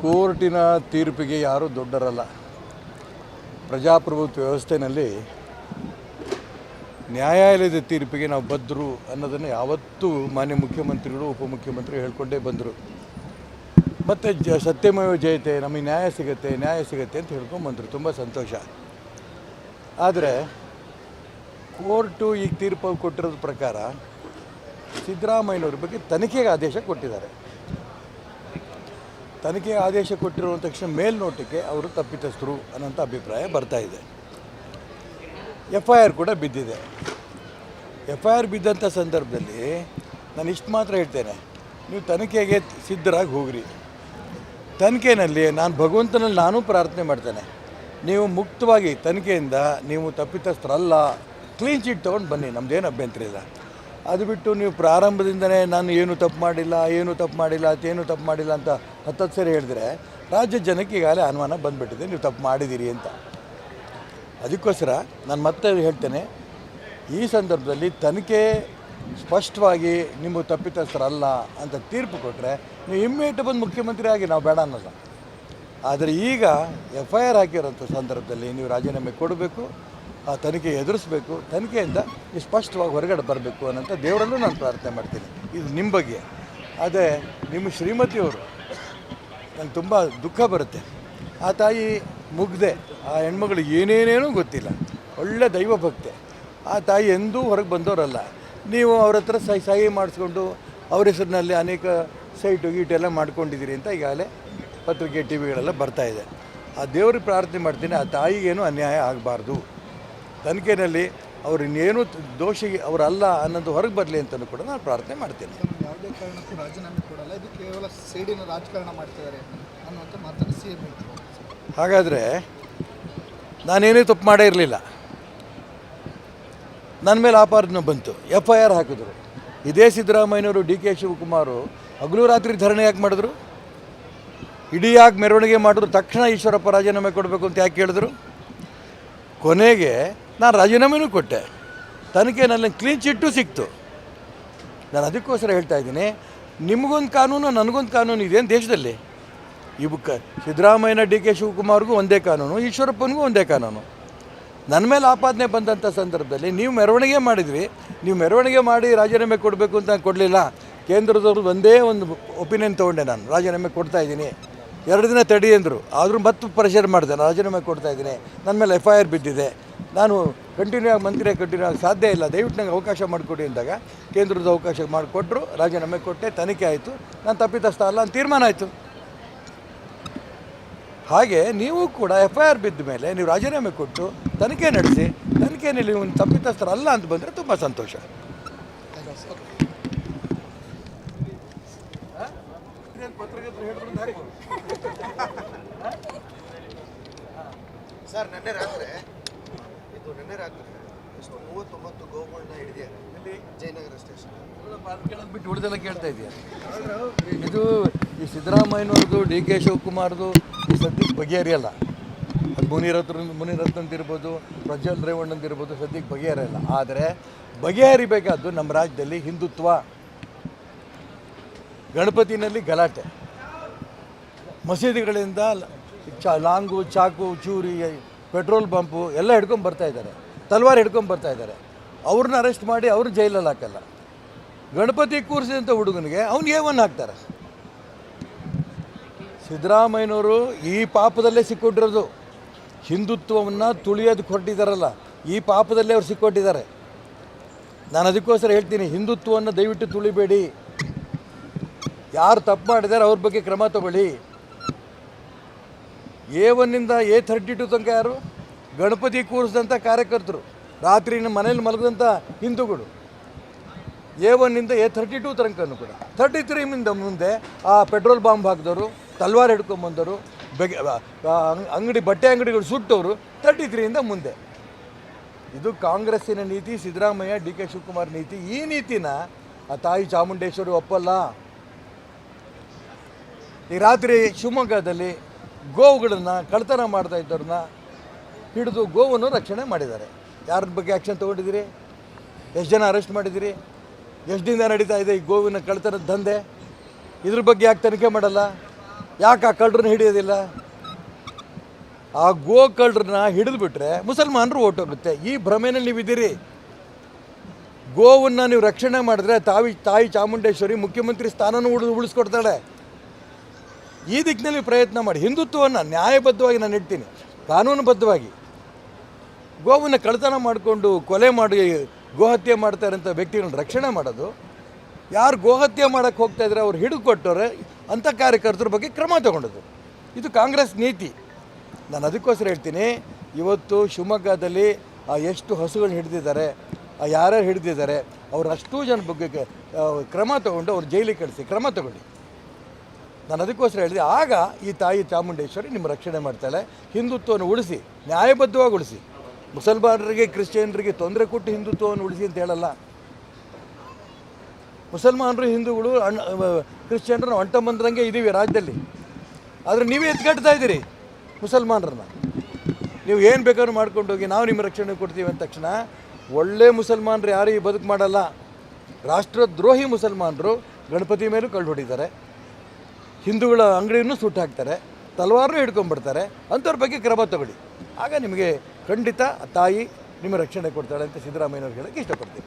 ಕೋರ್ಟಿನ ತೀರ್ಪಿಗೆ ಯಾರೂ ದೊಡ್ಡರಲ್ಲ. ಪ್ರಜಾಪ್ರಭುತ್ವ ವ್ಯವಸ್ಥೆಯಲ್ಲಿ ನ್ಯಾಯಾಲಯದ ತೀರ್ಪಿಗೆ ನಾವು ಬದ್ಧರು ಅನ್ನೋದನ್ನು ಯಾವತ್ತೂ ಮಾನ್ಯ ಮುಖ್ಯಮಂತ್ರಿಗಳು ಉಪಮುಖ್ಯಮಂತ್ರಿ ಹೇಳ್ಕೊಂಡೇ ಬಂದರು. ಮತ್ತು ಸತ್ಯಮೇವ ಜಯತೆ, ನಮಗೆ ನ್ಯಾಯ ಸಿಗುತ್ತೆ ಅಂತ ಹೇಳ್ಕೊಂಬಂದರು. ತುಂಬ ಸಂತೋಷ. ಆದರೆ ಕೋರ್ಟು ಈಗ ತೀರ್ಪು ಕೊಟ್ಟಿರೋದ್ರ ಪ್ರಕಾರ ಸಿದ್ದರಾಮಯ್ಯನವ್ರ ಬಗ್ಗೆ ತನಿಖೆಗೆ ಆದೇಶ ಕೊಟ್ಟಿದ್ದಾರೆ. ತನಿಖೆಗೆ ಆದೇಶ ಕೊಟ್ಟಿರೋ ತಕ್ಷಣ ಮೇಲ್ನೋಟಕ್ಕೆ ಅವರು ತಪ್ಪಿತಸ್ಥರು ಅನ್ನೋಂಥ ಅಭಿಪ್ರಾಯ ಬರ್ತಾ ಇದೆ. FIR ಕೂಡ ಬಿದ್ದಿದೆ. FIR ಬಿದ್ದಂಥ ಸಂದರ್ಭದಲ್ಲಿ ನಾನು ಇಷ್ಟು ಮಾತ್ರ ಹೇಳ್ತೇನೆ, ನೀವು ತನಿಖೆಗೆ ಸಿದ್ಧರಾಗಿ ಹೋಗ್ರಿ. ತನಿಖೆಯಲ್ಲಿ ನಾನು ಭಗವಂತನಲ್ಲಿ ನಾನು ಪ್ರಾರ್ಥನೆ ಮಾಡ್ತೇನೆ, ನೀವು ಮುಕ್ತವಾಗಿ ತನಿಖೆಯಿಂದ ನೀವು ತಪ್ಪಿತಸ್ಥರಲ್ಲ, ಕ್ಲೀನ್ ಚೀಟ್ ತೊಗೊಂಡು ಬನ್ನಿ, ನಮ್ಮದೇನು ಅಭ್ಯಂತರ ಇಲ್ಲ. ಅದು ಬಿಟ್ಟು ನೀವು ಪ್ರಾರಂಭದಿಂದನೇ ನಾನು ಏನು ತಪ್ಪು ಮಾಡಿಲ್ಲ ಅಂತ 10 ಸರಿ ಹೇಳಿದ್ರೆ ರಾಜ್ಯದ ಜನಕ್ಕೆ ಈಗಾಗಲೇ ಅನುಮಾನ ಬಂದುಬಿಟ್ಟಿದೆ ನೀವು ತಪ್ಪು ಮಾಡಿದ್ದೀರಿ ಅಂತ. ಅದಕ್ಕೋಸ್ಕರ ನಾನು ಮತ್ತೆ ಹೇಳ್ತೇನೆ, ಈ ಸಂದರ್ಭದಲ್ಲಿ ತನಿಖೆ ಸ್ಪಷ್ಟವಾಗಿ ನಿಮ್ಮ ತಪ್ಪಿತಸ್ಥರಲ್ಲ ಅಂತ ತೀರ್ಪು ಕೊಟ್ಟರೆ ನೀವು ಇಮ್ಮಿಡಿಯೇಟ್ ಬಂದು ಮುಖ್ಯಮಂತ್ರಿ ಆಗಿ, ನಾವು ಬೇಡ ಅನ್ನೋಲ್ಲ. ಆದರೆ ಈಗ FIR ಹಾಕಿರೋಂಥ ಸಂದರ್ಭದಲ್ಲಿ ನೀವು ರಾಜೀನಾಮೆ ಕೊಡಬೇಕು, ಆ ತನಿಖೆ ಎದುರಿಸಬೇಕು, ತನಿಖೆಯಿಂದ ನೀವು ಸ್ಪಷ್ಟವಾಗಿ ಹೊರಗಡೆ ಬರಬೇಕು ಅನ್ನೋಂಥ ದೇವರಲ್ಲೂ ನಾನು ಪ್ರಾರ್ಥನೆ ಮಾಡ್ತೀನಿ. ಇದು ನಿಮ್ಮ ಬಗ್ಗೆ. ಅದೇ ನಿಮ್ಮ ಶ್ರೀಮತಿಯವರು ನಂಗೆ ತುಂಬ ದುಃಖ ಬರುತ್ತೆ. ಆ ತಾಯಿ ಮುಗ್ದೆ, ಆ ಹೆಣ್ಮಗಳು ಏನೇನೇನೂ ಗೊತ್ತಿಲ್ಲ, ಒಳ್ಳೆ ದೈವ ಭಕ್ತೆ. ಆ ತಾಯಿ ಎಂದೂ ಹೊರಗೆ ಬಂದವರಲ್ಲ. ನೀವು ಅವ್ರ ಹತ್ರ ಸಹಿ ಮಾಡಿಸ್ಕೊಂಡು ಅವ್ರ ಹೆಸರಿನಲ್ಲಿ ಅನೇಕ ಗೀಟೆಲ್ಲ ಮಾಡ್ಕೊಂಡಿದ್ದೀರಿ ಅಂತ ಈಗಾಗಲೇ ಪತ್ರಿಕೆ TVಗಳೆಲ್ಲ ಬರ್ತಾಯಿದೆ. ಆ ದೇವ್ರಿಗೆ ಪ್ರಾರ್ಥನೆ ಮಾಡ್ತೀನಿ, ಆ ತಾಯಿಗೇನು ಅನ್ಯಾಯ ಆಗಬಾರ್ದು. ತನಿಖೆಯಲ್ಲಿ ಅವ್ರು ಇನ್ನೇನು ದೋಷಿ ಅವರಲ್ಲ ಅನ್ನೋದು ಹೊರಗೆ ಬರಲಿ ಅಂತಲೂ ಕೂಡ ನಾನು ಪ್ರಾರ್ಥನೆ ಮಾಡ್ತೇನೆ. ಯಾವುದೇ ಕಾರಣಕ್ಕೂ ರಾಜೀನಾಮೆ ಕೊಡಲ್ಲ, ಇದು ಕೇವಲ ಸೇಡಿನ ರಾಜಕಾರಣ ಮಾಡ್ತಿದ್ದಾರೆ ಅನ್ನುವಂಥ ಮಾತನ್ನು CM ಹೇಳ್ತಾರೆ. ಹಾಗಾದರೆ ನಾನೇನೇ ತಪ್ಪು ಮಾಡೇ ಇರಲಿಲ್ಲ, ನನ್ನ ಮೇಲೆ ಆಪಾದನೆ ಬಂತು, FIR ಹಾಕಿದ್ರು. ಇದೇ ಸಿದ್ದರಾಮಯ್ಯನವರು DK ಶಿವಕುಮಾರು ಹಗಲು ರಾತ್ರಿ ಧರಣಿ ಯಾಕೆ ಮಾಡಿದ್ರು? ಇಡೀ ಯಾಕೆ ಮೆರವಣಿಗೆ ಮಾಡಿದ್ರು? ತಕ್ಷಣ ಈಶ್ವರಪ್ಪ ರಾಜೀನಾಮೆ ಕೊಡಬೇಕು ಅಂತ ಯಾಕೆ ಹೇಳಿದ್ರು? ಕೊನೆಗೆ ನಾನು ರಾಜೀನಾಮೆನೂ ಕೊಟ್ಟೆ, ತನಿಖೆನಲ್ಲಿ ಕ್ಲೀನ್ ಚಿಟ್ಟು ಸಿಕ್ತು. ನಾನು ಅದಕ್ಕೋಸ್ಕರ ಹೇಳ್ತಾ ಇದ್ದೀನಿ, ನಿಮಗೊಂದು ಕಾನೂನು ನನಗೊಂದು ಕಾನೂನು ಇದೆ ದೇಶದಲ್ಲಿ. ಸಿದ್ದರಾಮಯ್ಯನ DK ಶಿವಕುಮಾರ್ಗೂ ಒಂದೇ ಕಾನೂನು, ಈಶ್ವರಪ್ಪನಿಗೂ ಒಂದೇ ಕಾನೂನು. ನನ್ನ ಮೇಲೆ ಆಪಾದನೆ ಬಂದಂಥ ಸಂದರ್ಭದಲ್ಲಿ ನೀವು ಮೆರವಣಿಗೆ ಮಾಡಿದ್ವಿ, ನೀವು ಮೆರವಣಿಗೆ ಮಾಡಿ ರಾಜೀನಾಮೆ ಕೊಡಬೇಕು ಅಂತ ನಾನು ಕೊಡಲಿಲ್ಲ. ಕೇಂದ್ರದವ್ರು ಒಂದೇ ಒಂದು ಒಪಿನಿಯನ್ ತೊಗೊಂಡೆ, ನಾನು ರಾಜೀನಾಮೆ ಕೊಡ್ತಾಯಿದ್ದೀನಿ, 2 ದಿನ ತಡಿ ಅಂದರು. ಆದರೂ ಮತ್ತೆ ಪ್ರೆಷರ್ ಮಾಡಿದೆ, ನಾನು ರಾಜೀನಾಮೆ ಕೊಡ್ತಾಯಿದ್ದೀನಿ, ನನ್ನ ಮೇಲೆ FIR ಬಿದ್ದಿದೆ, ನಾನು ಕಂಟಿನ್ಯೂ ಆಗಿ ಸಾಧ್ಯ ಇಲ್ಲ, ದಯವಿಟ್ಟು ನನಗೆ ಅವಕಾಶ ಮಾಡಿಕೊಡಿ ಅಂದಾಗ ಕೇಂದ್ರದ ಅವಕಾಶ ಮಾಡಿಕೊಟ್ರು, ರಾಜೀನಾಮೆ ಕೊಟ್ಟೆ, ತನಿಖೆ ಆಯಿತು, ನಾನು ತಪ್ಪಿತಸ್ಥ ಅಲ್ಲ ಅಂತ ತೀರ್ಮಾನ ಆಯಿತು. ಹಾಗೆ ನೀವು ಕೂಡ FIR ಬಿದ್ದ ಮೇಲೆ ನೀವು ರಾಜೀನಾಮೆ ಕೊಟ್ಟು ತನಿಖೆ ನಡೆಸಿ, ತನಿಖೆಯಲ್ಲಿ ನೀವು ತಪ್ಪಿತಸ್ಥರಲ್ಲ ಅಂತ ಬಂದರೆ ತುಂಬ ಸಂತೋಷ. ಸರ್, ನಿನ್ನೆ ರಾತ್ರಿ ಎಷ್ಟು 39 ಗೋವುಗಳನ್ನ ಹಿಡಿದಿದ್ದಾರೆ ಜಯನಗರ ಸ್ಟೇಷನ್ ಬಿಟ್ಟು ಉಳಿದೆಲ್ಲ ಕೇಳ್ತಾ ಇದೆಯಾ? ಇದು ಈ ಸಿದ್ದರಾಮಯ್ಯನವ್ರದ್ದು, DK ಶಿವಕುಮಾರ್ದು ಈ ಸದ್ಯಕ್ಕೆ ಬಗೆಹರಿಯಲ್ಲ. ಅದು ಮುನಿರತ್ನಂತಿರ್ಬೋದು, ಪ್ರಜ್ವಲ್ ರೇವಣ್ಣಂದಿರ್ಬೋದು, ಸದ್ಯಕ್ಕೆ ಬಗೆಹರಿಯಲ್ಲ. ಆದರೆ ಬಗೆಹರಿಬೇಕಾದ್ದು ನಮ್ಮ ರಾಜ್ಯದಲ್ಲಿ ಹಿಂದುತ್ವ, ಗಣಪತಿನಲ್ಲಿ ಗಲಾಟೆ, ಮಸೀದಿಗಳಿಂದ ಲಾಂಗು, ಚಾಕು, ಚೂರಿ, ಪೆಟ್ರೋಲ್ ಬಂಪು ಎಲ್ಲ ಹಿಡ್ಕೊಂಡು ಬರ್ತಾಯಿದ್ದಾರೆ, ತಲ್ವಾರ್ ಹಿಡ್ಕೊಂಡು ಬರ್ತಾಯಿದ್ದಾರೆ. ಅವ್ರನ್ನ ಅರೆಸ್ಟ್ ಮಾಡಿ ಅವ್ರು ಜೈಲಲ್ಲಿ ಹಾಕಲ್ಲ. ಗಣಪತಿ ಕೂರಿಸಿದಂಥ ಹುಡುಗನಿಗೆ ಅವ್ನು A1 ಹಾಕ್ತಾರೆ. ಸಿದ್ದರಾಮಯ್ಯನವರು ಈ ಪಾಪದಲ್ಲೇ ಸಿಕ್ಕೊಟ್ಟಿರೋದು. ಹಿಂದುತ್ವವನ್ನು ತುಳಿಯೋದಕ್ಕೆ ಹೊರಟಿದ್ದಾರಲ್ಲ, ಈ ಪಾಪದಲ್ಲೇ ಅವ್ರು ಸಿಕ್ಕೊಟ್ಟಿದ್ದಾರೆ. ನಾನು ಅದಕ್ಕೋಸ್ಕರ ಹೇಳ್ತೀನಿ, ಹಿಂದುತ್ವವನ್ನು ದಯವಿಟ್ಟು ತುಳಿಬೇಡಿ. ಯಾರು ತಪ್ಪು ಮಾಡಿದ್ದಾರೆ ಅವ್ರ ಬಗ್ಗೆ ಕ್ರಮ ತಗೊಳ್ಳಿ. A1ನಿಂದ A32 ತನಕ ಯಾರು? ಗಣಪತಿ ಕೂರಿಸಿದಂಥ ಕಾರ್ಯಕರ್ತರು, ರಾತ್ರಿ ಮನೇಲಿ ಮಲಗಿದಂಥ ಹಿಂದೂಗಳು. A1ನಿಂದ A32 ತನಕನೂ ಕೂಡ. 33 ಮುಂದೆ ಆ ಪೆಟ್ರೋಲ್ ಬಾಂಬ್ ಹಾಕಿದವರು, ತಲ್ವಾರ್ ಹಿಡ್ಕೊಂಬಂದವರು, ಬಟ್ಟೆ ಅಂಗಡಿಗಳು ಸುಟ್ಟವರು 33ಯಿಂದ ಮುಂದೆ. ಇದು ಕಾಂಗ್ರೆಸ್ಸಿನ ನೀತಿ, ಸಿದ್ದರಾಮಯ್ಯ DK ಶಿವಕುಮಾರ್ ನೀತಿ. ಈ ನೀತಿನ ಆ ತಾಯಿ ಚಾಮುಂಡೇಶ್ವರಿ ಒಪ್ಪಲ್ಲ. ಈ ರಾತ್ರಿ ಶಿವಮೊಗ್ಗದಲ್ಲಿ ಗೋವುಗಳನ್ನು ಕಳ್ತನ ಮಾಡ್ತಾ ಇದ್ದವ್ರನ್ನ ಹಿಡಿದು ಗೋವನ್ನು ರಕ್ಷಣೆ ಮಾಡಿದ್ದಾರೆ. ಯಾರ ಬಗ್ಗೆ ಆ್ಯಕ್ಷನ್ ತೊಗೊಂಡಿದ್ದೀರಿ? ಎಷ್ಟು ಜನ ಅರೆಸ್ಟ್ ಮಾಡಿದ್ದೀರಿ? ಎಷ್ಟು ದಿನ ನಡೀತಾ ಇದೆ ಈ ಗೋವಿನ ಕಳ್ತನದ ದಂಧೆ? ಇದ್ರ ಬಗ್ಗೆ ಯಾಕೆ ತನಿಖೆ ಮಾಡಲ್ಲ? ಯಾಕೆ ಆ ಕಳ್ಳರನ್ನ ಹಿಡಿಯೋದಿಲ್ಲ? ಆ ಗೋ ಕಳ್ಳರನ್ನ ಹಿಡಿದುಬಿಟ್ರೆ ಮುಸಲ್ಮಾನರು ಓಟ್ ಹೋಗುತ್ತೆ. ಈ ಭ್ರಮೆನಲ್ಲಿ ನೀವಿದ್ದೀರಿ. ಗೋವನ್ನು ನೀವು ರಕ್ಷಣೆ ಮಾಡಿದ್ರೆ ತಾಯಿ ಚಾಮುಂಡೇಶ್ವರಿ ಮುಖ್ಯಮಂತ್ರಿ ಸ್ಥಾನನೂ ಉಳಿಸ್ಕೊಡ್ತಾಳೆ. ಈ ದಿಕ್ಕಿನಲ್ಲಿ ಪ್ರಯತ್ನ ಮಾಡಿ. ಹಿಂದುತ್ವವನ್ನು ನ್ಯಾಯಬದ್ಧವಾಗಿ ನಾನು ಇಡ್ತೀನಿ, ಕಾನೂನುಬದ್ಧವಾಗಿ. ಗೋವನ್ನು ಕಳ್ಳತನ ಮಾಡಿಕೊಂಡು ಕೊಲೆ ಮಾಡಿ ಗೋಹತ್ಯೆ ಮಾಡ್ತಾರಂಥ ವ್ಯಕ್ತಿಗಳನ್ನ ರಕ್ಷಣೆ ಮಾಡೋದು. ಯಾರು ಗೋಹತ್ಯೆ ಮಾಡೋಕ್ಕೆ ಹೋಗ್ತಾ ಇದ್ದಾರೆ ಅವ್ರು ಹಿಡಿದು ಕೊಟ್ಟವ್ರೆ ಅಂಥ ಕಾರ್ಯಕರ್ತರ ಬಗ್ಗೆ ಕ್ರಮ ತಗೊಂಡದ್ದು. ಇದು ಕಾಂಗ್ರೆಸ್ ನೀತಿ. ನಾನು ಅದಕ್ಕೋಸ್ಕರ ಹೇಳ್ತೀನಿ, ಇವತ್ತು ಶಿವಮೊಗ್ಗದಲ್ಲಿ ಎಷ್ಟು ಹಸುಗಳನ್ನ ಹಿಡಿದಿದ್ದಾರೆ, ಯಾರ್ಯಾರು ಹಿಡಿದಿದ್ದಾರೆ, ಅವ್ರು ಅಷ್ಟೂ ಜನ ಬಗ್ಗೆ ಕ್ರಮ ತಗೊಂಡು ಅವ್ರು ಜೈಲಿಗೆ ಕಳಿಸಿ ಕ್ರಮ ತಗೊಳ್ಳಿ. ನಾನು ಅದಕ್ಕೋಸ್ಕರ ಹೇಳಿದೆ, ಆಗ ಈ ತಾಯಿ ಚಾಮುಂಡೇಶ್ವರಿ ನಿಮ್ಮ ರಕ್ಷಣೆ ಮಾಡ್ತಾಳೆ. ಹಿಂದುತ್ವವನ್ನು ಉಳಿಸಿ, ನ್ಯಾಯಬದ್ಧವಾಗಿ ಉಳಿಸಿ. ಮುಸಲ್ಮಾನರಿಗೆ ಕ್ರಿಶ್ಚಿಯನ್ರಿಗೆ ತೊಂದರೆ ಕೊಟ್ಟು ಹಿಂದುತ್ವವನ್ನು ಉಳಿಸಿ ಅಂತ ಹೇಳಲ್ಲ. ಮುಸಲ್ಮಾನರು ಹಿಂದೂಗಳು ಕ್ರಿಶ್ಚಿಯನ್ರು ನಾವು ಅಂಟಂಬಂದ್ರಂಗೆ ಇದ್ದೀವಿ ರಾಜ್ಯದಲ್ಲಿ. ಆದರೆ ನೀವೇ ಎತ್ಕಟ್ತಾ ಇದ್ದೀರಿ ಮುಸಲ್ಮಾನರನ್ನ. ನೀವು ಏನು ಬೇಕಾದ್ರೂ ಮಾಡ್ಕೊಂಡು ಹೋಗಿ ನಾವು ನಿಮ್ಮ ರಕ್ಷಣೆ ಕೊಡ್ತೀವಿ ಅಂದ ತಕ್ಷಣ ಒಳ್ಳೆ ಮುಸಲ್ಮಾನರು ಯಾರು ಈ ಬದುಕು ಮಾಡಲ್ಲ. ರಾಷ್ಟ್ರದ್ರೋಹಿ ಮುಸಲ್ಮಾನರು ಗಣಪತಿ ಮೇಲೂ ಕಳ್ಳು ಹೊಡಿತಾರೆ, ಹಿಂದೂಗಳ ಅಂಗಡಿಯನ್ನು ಸುಟ್ಟು ಹಾಕ್ತಾರೆ, ತಲವಾರನ್ನು ಹಿಡ್ಕೊಂಡ್ಬಿಡ್ತಾರೆ. ಅಂಥವ್ರ ಬಗ್ಗೆ ಕ್ರಮ ತಗೊಳ್ಳಿ. ಆಗ ನಿಮಗೆ ಖಂಡಿತ ತಾಯಿ ನಿಮ್ಮ ರಕ್ಷಣೆ ಕೊಡ್ತಾಳೆ ಅಂತ ಸಿದ್ದರಾಮಯ್ಯನವ್ರು ಹೇಳೋಕ್ಕೆ ಇಷ್ಟಪಡ್ತೀನಿ.